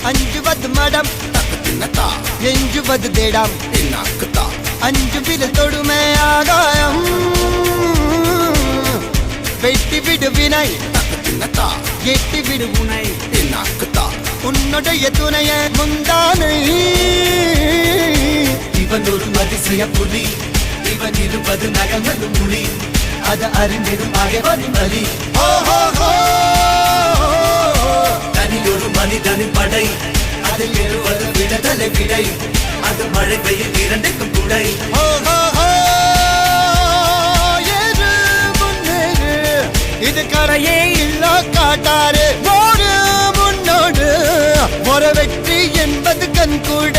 அஞ்சுவது மடம் எஞ்சுவது தேடம் அஞ்சு விரல் தொடுமே ஆகாயம் வெட்டி விடு வினை எட்டி விடு உனை உன்னுடைய துணைய முந்தானை இவன் ஒரு அதிசய புலி இவன் இருப்பது நகங்களும் மொழி அது அறிந்திடும் ஆகவனின் வலி தனி ஒரு மனிதனின் படை அதில் எழுவது விடுதலை விடை அது மழை பெய்யும் இரண்டுக்கும் துடை இது கரையே இல்ல காட்டாரு ஓடு முன்னோடு ஒரு வெற்றி என்பது கண் கூட